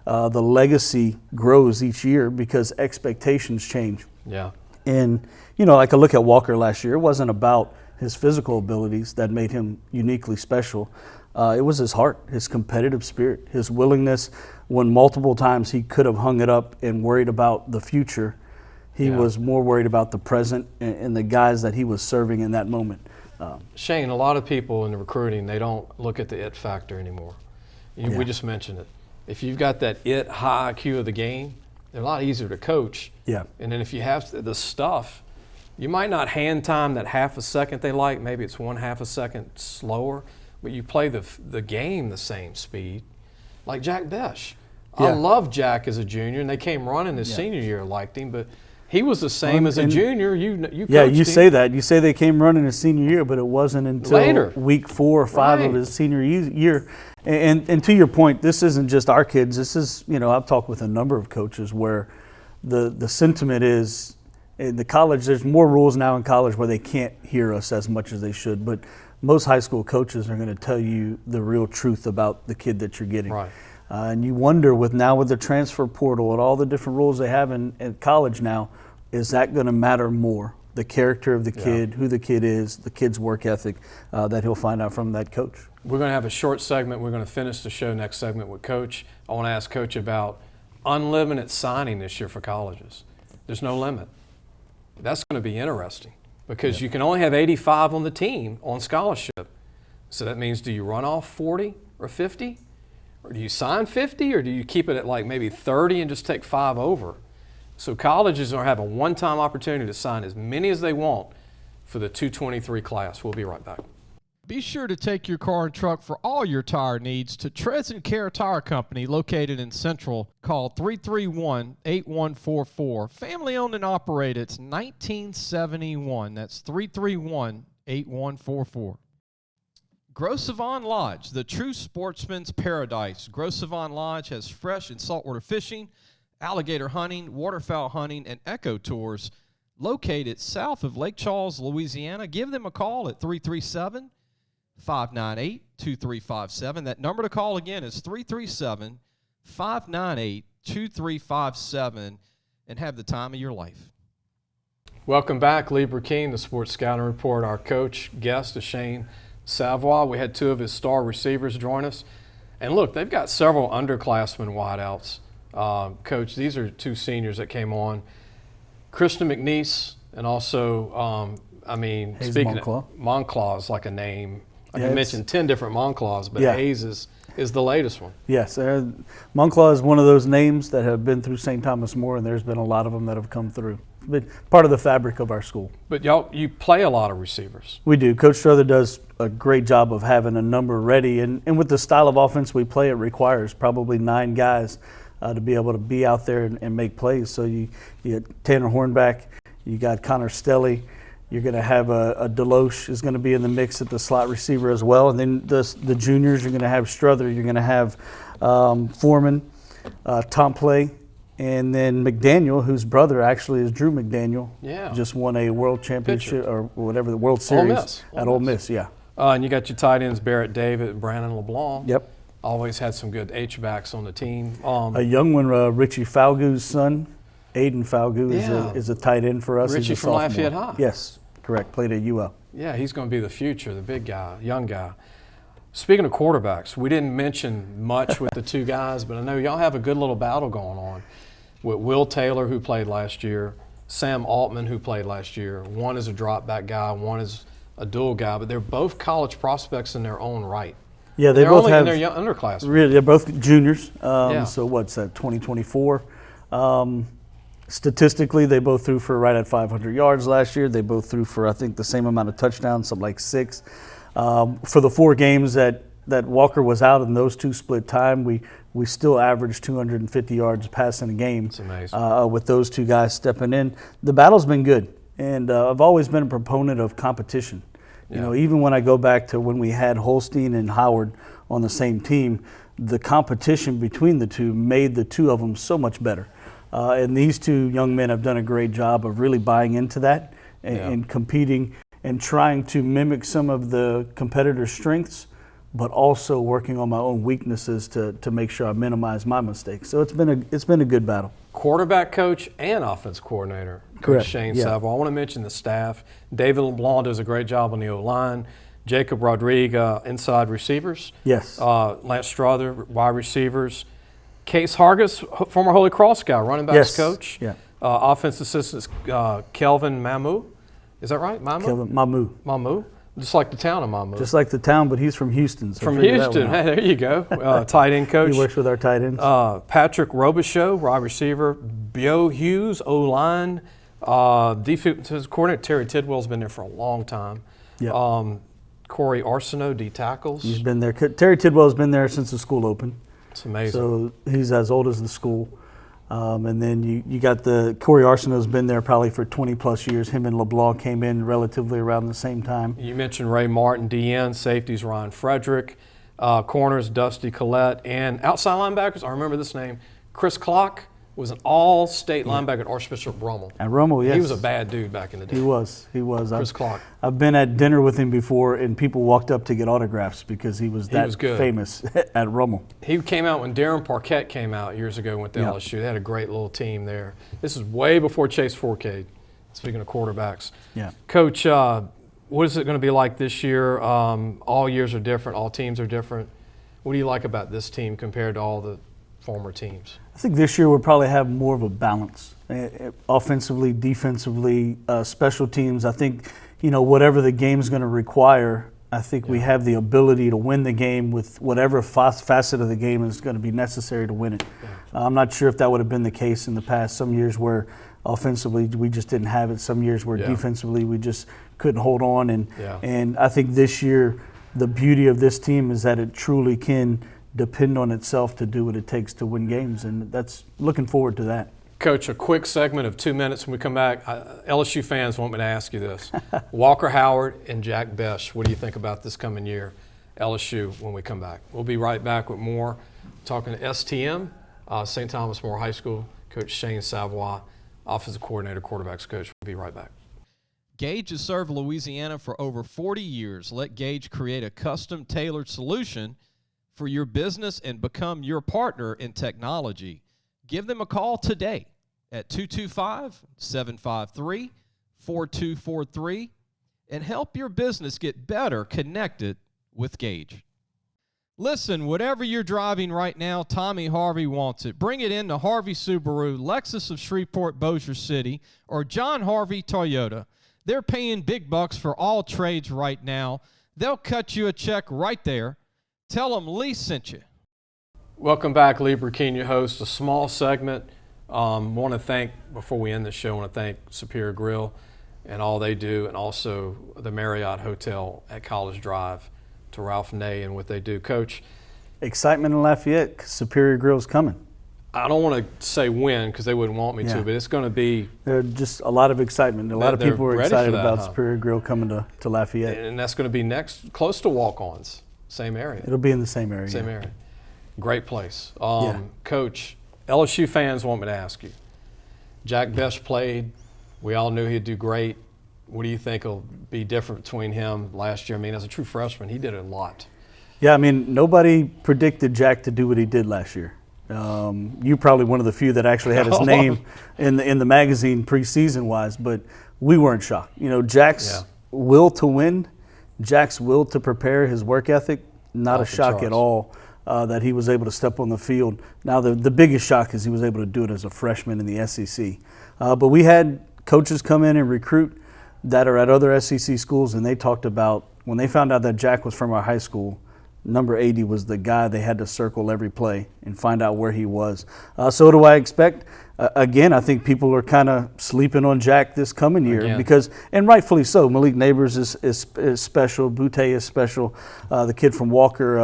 The legacy grows each year because expectations change. Yeah. And, you know, like I look at Walker last year, it wasn't about his physical abilities that made him uniquely special. It was his heart, his competitive spirit, his willingness when multiple times he could have hung it up and worried about the future. He was more worried about the present and the guys that he was serving in that moment. Shane, a lot of people in the recruiting, they don't look at the it factor anymore. We just mentioned it. If you've got that it high IQ of the game, they're a lot easier to coach. Yeah. And then if you have the stuff, you might not hand time that half a second they like. Maybe it's 1/2 a second slower, but you play the game the same speed. Like Jack Besh. I love Jack as a junior, and they came running his senior year, liked him, but he was the same as a junior. You coached him. Say that. You say they came running his senior year, but it wasn't until later, week 4 or 5 of his senior year. And to your point, this isn't just our kids. This is, you know, I've talked with a number of coaches where the sentiment is in the college, there's more rules now in college where they can't hear us as much as they should. But most high school coaches are going to tell you the real truth about the kid that you're getting. Right. And you wonder with the transfer portal and all the different rules they have in college now, is that going to matter more? The character of the kid, who the kid is, the kid's work ethic that he'll find out from that coach. We're going to have a short segment. We're going to finish the show next segment with Coach. I want to ask Coach about unlimited signing this year for colleges. There's no limit. That's going to be interesting because you can only have 85 on the team on scholarship. So that means, do you run off 40 or 50? Or do you sign 50, or do you keep it at like maybe 30 and just take 5 over? So colleges are have a one-time opportunity to sign as many as they want for the 223 class. We'll be right back. Be sure to take your car and truck for all your tire needs to Treads & Care Tire Company located in Central. Call 331-8144. Family owned and operated. It's 1971. That's 331-8144. Gros Savon Lodge, the true sportsman's paradise. Gros Savon Lodge has fresh and saltwater fishing, alligator hunting, waterfowl hunting, and eco tours located south of Lake Charles, Louisiana. Give them a call at 337-598-2357. That number to call again is 337-598-2357, and have the time of your life. Welcome back, Lee Burkeen, the Sports Scouting Report. Our coach guest is Shane Savoie. We had 2 of his star receivers join us. And look, they've got several underclassmen wideouts. Coach, these are 2 seniors that came on. Christian McNeese and also, Hayes speaking Moncla. of Moncla is like a name. I Yeah, can mention 10 different Monclaws, but Hayes is the latest one. Yes, Moncla is one of those names that have been through St. Thomas More, and there's been a lot of them that have come through. Been part of the fabric of our school. But you play a lot of receivers. We do. Coach Strother does a great job of having a number ready, and with the style of offense we play, it requires probably 9 guys to be able to be out there and make plays. So you got Tanner Hornback, you got Connor Stelly, you're going to have a Deloche is going to be in the mix at the slot receiver as well, and then the juniors, you're going to have Strother, you're going to have Foreman, Tom Play, and then McDaniel, whose brother actually is Drew McDaniel. Yeah. Just won a world championship Pitcher. or whatever, the World Series at Ole Miss. Yeah. And you got your tight ends, Barrett David and Brandon LeBlanc. Yep. Always had some good H-backs on the team. A young one, Richie Falgu's son, Aiden Falgu, is a tight end for us. Richie He's a from sophomore. Lafayette High. Yes, correct. Played at UL. Yeah, he's going to be the future, the big guy, young guy. Speaking of quarterbacks, we didn't mention much with the 2 guys, but I know y'all have a good little battle going on with Will Taylor, who played last year, Sam Altman, who played last year. One is a drop back guy, one is a dual guy, but they're both college prospects in their own right. Yeah, they're both only have. in their young underclassmen. Really, they're both juniors. Yeah. So what's that? 2024. Statistically, they both threw for right at 500 yards last year. They both threw for, I think, the same amount of touchdowns, something like 6. For the 4 games that Walker was out and those 2 split time, we still averaged 250 yards passing a game. That's amazing. With those 2 guys stepping in. The battle's been good, and I've always been a proponent of competition. You know, even when I go back to when we had Holstein and Howard on the same team, the competition between the 2 made the 2 of them so much better. And these 2 young men have done a great job of really buying into that and competing and trying to mimic some of the competitors' strengths, but also working on my own weaknesses to make sure I minimize my mistakes. So it's been a good battle. Quarterback coach and offense coordinator, Correct. Coach Shane Yeah. Savoie. I want to mention the staff. David LeBlanc does a great job on the O-line. Jacob Rodriguez, inside receivers. Yes. Lance Strother, wide receivers. Case Hargis, former Holy Cross guy, running backs coach. Yeah. Offense assistants, Kelvin Mamu. Is that right? Mamu? Kelvin Mamu. Mamu. Just like the town of Mamu. Just like the town, but he's from Houston. So From figure that Houston. one out. Hey, there you go. Tight end coach. He works with our tight ends. Patrick Robichaux, wide receiver. Bio Hughes, O-line. Defensive coordinator Terry Tidwell's been there for a long time. Yep. Corey Arsenault, D tackles. He's been there. Terry Tidwell's been there since the school opened. It's amazing. So he's as old as the school. And then you got Corey Arsenault's been there probably for 20 plus years. Him and LeBlanc came in relatively around the same time. You mentioned Ray Martin, DN, safeties Ryan Frederick, corners Dusty Collette, and outside linebackers, I remember this name, Chris Clock was an all-state linebacker at Archbishop Rummel. At Rummel, yes. He was a bad dude back in the day. He was. Chris Clock. I've been at dinner with him before, and people walked up to get autographs because he was good. famous at Rummel. He came out when Darren Parquette came out years ago and went to LSU. They had a great little team there. This is way before Chase Forcade, speaking of quarterbacks. Yeah. Coach, what is it going to be like this year? All years are different. All teams are different. What do you like about this team compared to all the former teams? I think this year we'll probably have more of a balance, offensively, defensively, special teams. I think, whatever the game's going to require, I think we have the ability to win the game with whatever facet of the game is going to be necessary to win it. I'm not sure if that would have been the case in the past. Some years where offensively we just didn't have it. Some years where defensively we just couldn't hold on. And I think this year the beauty of this team is that it truly can depend on itself to do what it takes to win games, and that's looking forward to that. Coach, a quick segment of 2 minutes when we come back. LSU fans want me to ask you this. Walker Howard and Jack Besh, what do you think about this coming year, LSU, when we come back? We'll be right back with more. Talking to STM, St. Thomas More High School, Coach Shane Savoie, offensive coordinator, quarterbacks coach. We'll be right back. Gage has served Louisiana for over 40 years. Let Gage create a custom-tailored solution for your business and become your partner in technology. Give them a call today at 225-753-4243 and help your business get better connected with Gage. Listen, whatever you're driving right now, Tommy Harvey wants it. Bring it in to Harvey Subaru, Lexus of Shreveport, Bossier City, or John Harvey Toyota. They're paying big bucks for all trades right now. They'll cut you a check right there. Tell them Lee sent you. Welcome back, Lee Burkeen, your host. A small segment. Want to thank, before we end the show, I want to thank Superior Grill and all they do, and also the Marriott Hotel at College Drive, to Ralph Ney and what they do. Coach, excitement in Lafayette, 'cause Superior Grill's coming. I don't want to say when because they wouldn't want me to, but it's going to be. There's just a lot of excitement. A lot of people are excited about Superior Grill coming to Lafayette. And that's going to be next, close to Walk-Ons, same area. It'll be in the same area. Same area. Great place. Coach, LSU fans want me to ask you. Jack Bech played. We all knew he'd do great. What do you think will be different between him last year? I mean, as a true freshman, he did a lot. Yeah, I mean, nobody predicted Jack to do what he did last year. You're probably one of the few that actually had his name in the magazine preseason-wise, but we weren't shocked. You know, Jack's will to win, Jack's will to prepare, his work ethic, not a shock at all that he was able to step on the field. Now, the biggest shock is he was able to do it as a freshman in the SEC. But we had coaches come in and recruit that are at other SEC schools, and they talked about when they found out that Jack was from our high school, number 80 was the guy they had to circle every play and find out where he was. So do I expect. Again, I think people are kind of sleeping on Jack this coming year because, and rightfully so, Malik Neighbors is special, Boutte is special, the kid from Walker,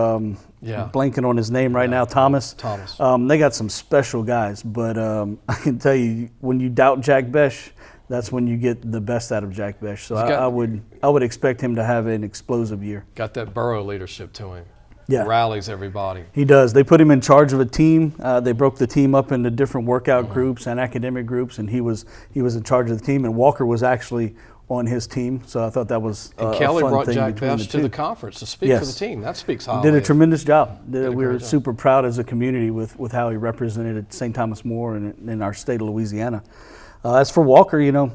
blanking on his name right now, Thomas. They got some special guys, but I can tell you, when you doubt Jack Bech, that's when you get the best out of Jack Bech. So I would expect him to have an explosive year. Got that Burrow leadership to him. Yeah. Rallies everybody. He does. They put him in charge of a team. They broke the team up into different workout groups and academic groups, and he was in charge of the team. And Walker was actually on his team, so I thought that was a Kelly fun brought thing Jack between Bech to the conference to speak for the team. That speaks highly. Did a tremendous job. We were super proud as a community with how he represented St. Thomas More and in our state of Louisiana. As for Walker, you know,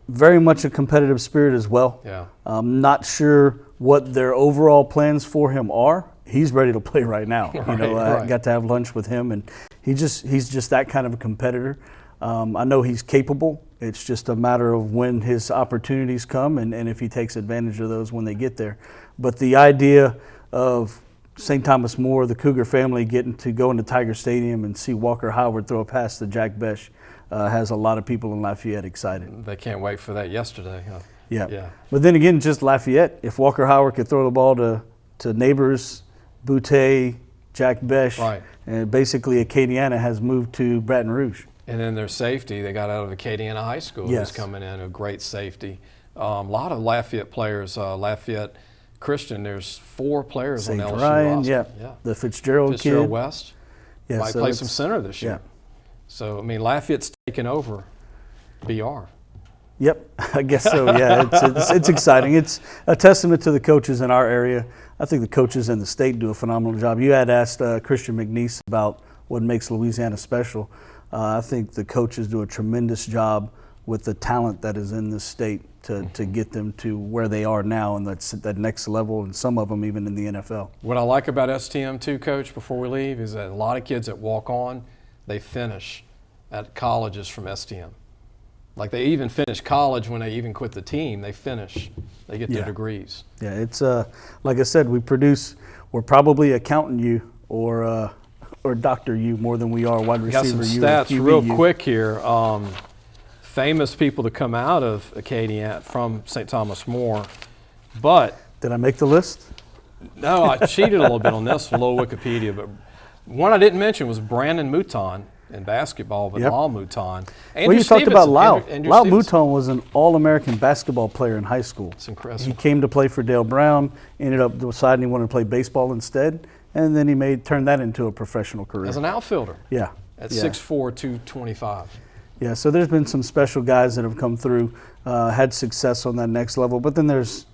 very much a competitive spirit as well. Yeah. I'm not sure what their overall plans for him are. He's ready to play right now. I got to have lunch with him, and he's just that kind of a competitor. I know he's capable. It's just a matter of when his opportunities come and if he takes advantage of those when they get there. But the idea of St. Thomas More, the Cougar family, getting to go into Tiger Stadium and see Walker Howard throw a pass to Jack Bech has a lot of people in Lafayette excited. They can't wait for that yesterday. Huh? Yeah. But then again, just Lafayette, if Walker Howard could throw the ball to Neighbors, Boutte, Jack Bech, and basically Acadiana has moved to Baton Rouge. And then their safety, they got out of Acadiana High School, who's coming in, a great safety. A lot of Lafayette players, Lafayette Christian, there's 4 players on LSU roster. The Fitzgerald kid. West might play some center this year. So, I mean, Lafayette's taking over BR. Yep, I guess so. Yeah, it's exciting. It's a testament to the coaches in our area. I think the coaches in the state do a phenomenal job. You had asked Christian McNeese about what makes Louisiana special. I think the coaches do a tremendous job with the talent that is in this state to get them to where they are now, and that's that next level, and some of them even in the NFL. What I like about STM too, Coach, before we leave, is that a lot of kids that walk on, they finish at colleges from STM. Like they even finish college when they even quit the team. They finish. They get their degrees. Yeah, it's like I said, we're probably accountant you or doctor you more than we are wide receiver you. Got some stats real quick here. Famous people to come out of Acadiana from St. Thomas More, but did I make the list? No, I cheated a little bit on this, a little Wikipedia, but one I didn't mention was Brandon Mouton in basketball, but Lyle Mouton. Well, you talked about Lyle. Lyle Mouton was an All-American basketball player in high school. It's incredible. He came to play for Dale Brown, ended up deciding he wanted to play baseball instead, and then he turned that into a professional career. As an outfielder. Yeah. At 6'4", 225. Yeah, so there's been some special guys that have come through, had success on that next level. But then there's,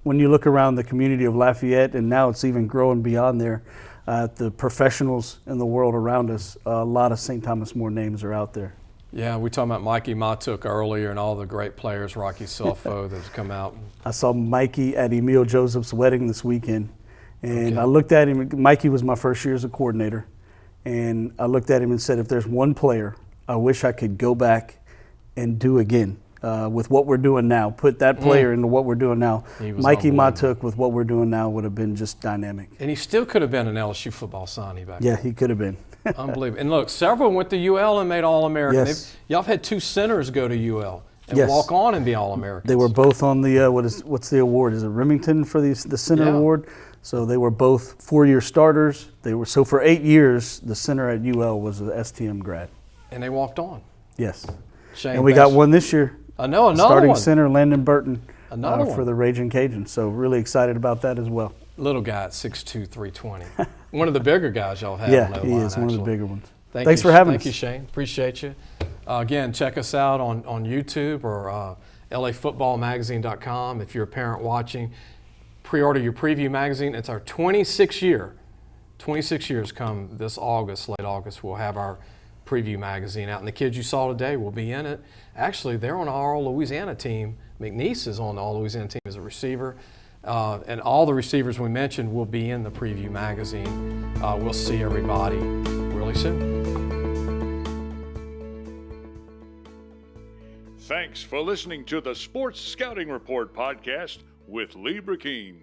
when you look around the community of Lafayette, and now it's even growing beyond there, the professionals in the world around us, a lot of St. Thomas More names are out there. Yeah, we talked about Mikey Matuk earlier and all the great players, Rocky Sulfo, that's come out. I saw Mikey at Emil Joseph's wedding this weekend, And Okay. I looked at him. Mikey was my first year as a coordinator. And I looked at him and said, if there's one player I wish I could go back and do again with what we're doing now, put that player into what we're doing now, He was Mikey unbelievable. Mouton with what we're doing now would have been just dynamic. And he still could have been an LSU football signee back Yeah, he could have been. then. Unbelievable. And look, several went to UL and made All-American. Yes. Y'all have had 2 centers go to UL and Yes. walk on and be All-Americans. They were both on the what's the award? Is it Remington for the center Yeah. award? So they were both 4-year starters. They were so for 8 years the center at UL was an STM grad. And they walked on. Yes. Shane And we got Best- one this year. I know, another Starting one. center Landon Burton Another for one. the Raging Cajuns. So really excited about that as well. Little guy at 6'2", 320. One of the bigger guys y'all have on Yeah, that he line, is one of the actually. bigger ones. Thanks for having us. Thank you, Shane. Appreciate you. Again, check us out on YouTube or lafootballmagazine.com. If you're a parent watching, pre-order your preview magazine. It's our 26th year. 26 years come this August, late August, we'll have our preview magazine out. And the kids you saw today will be in it. Actually, they're on our All-Louisiana team. McNeese is on the All-Louisiana team as a receiver. And all the receivers we mentioned will be in the preview magazine. We'll see everybody really soon. Thanks for listening to the Sports Scouting Report podcast with Lee Burkeen.